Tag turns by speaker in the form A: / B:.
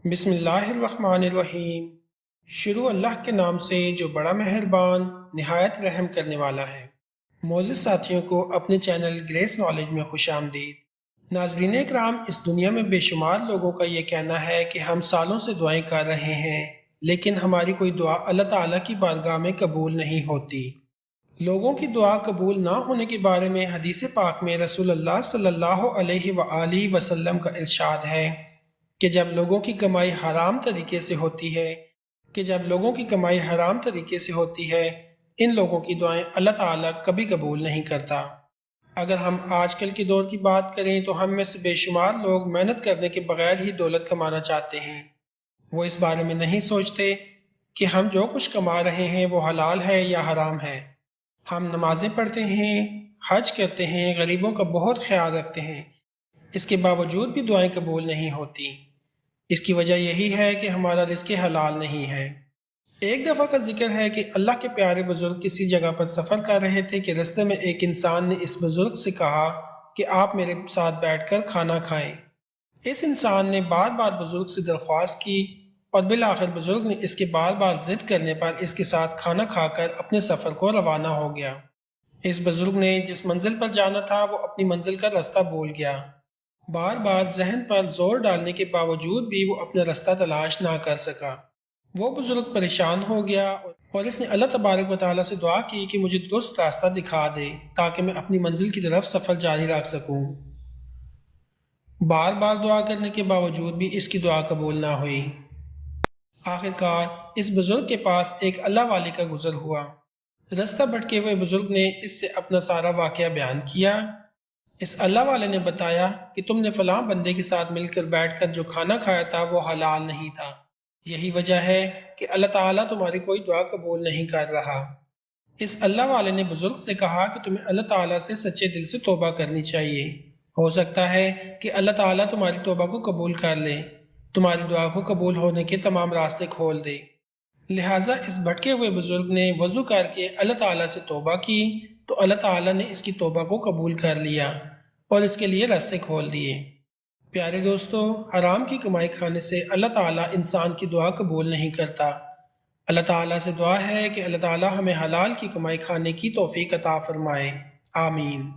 A: بسم اللہ الرحمن الرحیم۔ شروع اللہ کے نام سے جو بڑا مہربان نہایت رحم کرنے والا ہے۔ معزز ساتھیوں کو اپنے چینل گریس نالج میں خوش آمدید۔ ناظرین اکرام، اس دنیا میں بے شمار لوگوں کا یہ کہنا ہے کہ ہم سالوں سے دعائیں کر رہے ہیں لیکن ہماری کوئی دعا اللہ تعالیٰ کی بارگاہ میں قبول نہیں ہوتی۔ لوگوں کی دعا قبول نہ ہونے کے بارے میں حدیث پاک میں رسول اللہ صلی اللہ علیہ وآلہ وسلم کا ارشاد ہے کہ جب لوگوں کی کمائی حرام طریقے سے ہوتی ہے ان لوگوں کی دعائیں اللہ تعالیٰ کبھی قبول نہیں کرتا۔ اگر ہم آج کل کے دور کی بات کریں تو ہم میں سے بے شمار لوگ محنت کرنے کے بغیر ہی دولت کمانا چاہتے ہیں۔ وہ اس بارے میں نہیں سوچتے کہ ہم جو کچھ کما رہے ہیں وہ حلال ہے یا حرام ہے۔ ہم نمازیں پڑھتے ہیں، حج کرتے ہیں، غریبوں کا بہت خیال رکھتے ہیں، اس کے باوجود بھی دعائیں قبول نہیں ہوتی۔ اس کی وجہ یہی ہے کہ ہمارا رزق حلال نہیں ہے۔ ایک دفعہ کا ذکر ہے کہ اللہ کے پیارے بزرگ کسی جگہ پر سفر کر رہے تھے کہ رستے میں ایک انسان نے اس بزرگ سے کہا کہ آپ میرے ساتھ بیٹھ کر کھانا کھائیں۔ اس انسان نے بار بار بزرگ سے درخواست کی اور بالآخر بزرگ نے اس کے بار بار ضد کرنے پر اس کے ساتھ کھانا کھا کر اپنے سفر کو روانہ ہو گیا۔ اس بزرگ نے جس منزل پر جانا تھا وہ اپنی منزل کا راستہ بھول گیا۔ بار بار ذہن پر زور ڈالنے کے باوجود بھی وہ اپنا راستہ تلاش نہ کر سکا۔ وہ بزرگ پریشان ہو گیا اور اس نے اللہ تبارک و تعالیٰ سے دعا کی کہ مجھے درست راستہ دکھا دے تاکہ میں اپنی منزل کی طرف سفر جاری رکھ سکوں۔ بار بار دعا کرنے کے باوجود بھی اس کی دعا قبول نہ ہوئی۔ آخرکار اس بزرگ کے پاس ایک اللہ والے کا گزر ہوا۔ راستہ بھٹکے ہوئے بزرگ نے اس سے اپنا سارا واقعہ بیان کیا۔ اس اللہ والے نے بتایا کہ تم نے فلاں بندے کے ساتھ مل کر بیٹھ کر جو کھانا کھایا تھا وہ حلال نہیں تھا، یہی وجہ ہے کہ اللہ تعالیٰ تمہاری کوئی دعا قبول نہیں کر رہا۔ اس اللہ والے نے بزرگ سے کہا کہ تمہیں اللہ تعالیٰ سے سچے دل سے توبہ کرنی چاہیے، ہو سکتا ہے کہ اللہ تعالیٰ تمہاری توبہ کو قبول کر لے، تمہاری دعا کو قبول ہونے کے تمام راستے کھول دے۔ لہٰذا اس بھٹکے ہوئے بزرگ نے وضو کر کے اللہ تعالیٰ سے توبہ کی تو اللہ تعالیٰ نے اس کی توبہ کو قبول کر لیا اور اس کے لیے راستے کھول دیے۔ پیارے دوستو، حرام کی کمائی کھانے سے اللہ تعالیٰ انسان کی دعا قبول نہیں کرتا۔ اللہ تعالیٰ سے دعا ہے کہ اللہ تعالیٰ ہمیں حلال کی کمائی کھانے کی توفیق عطا فرمائے۔ آمین۔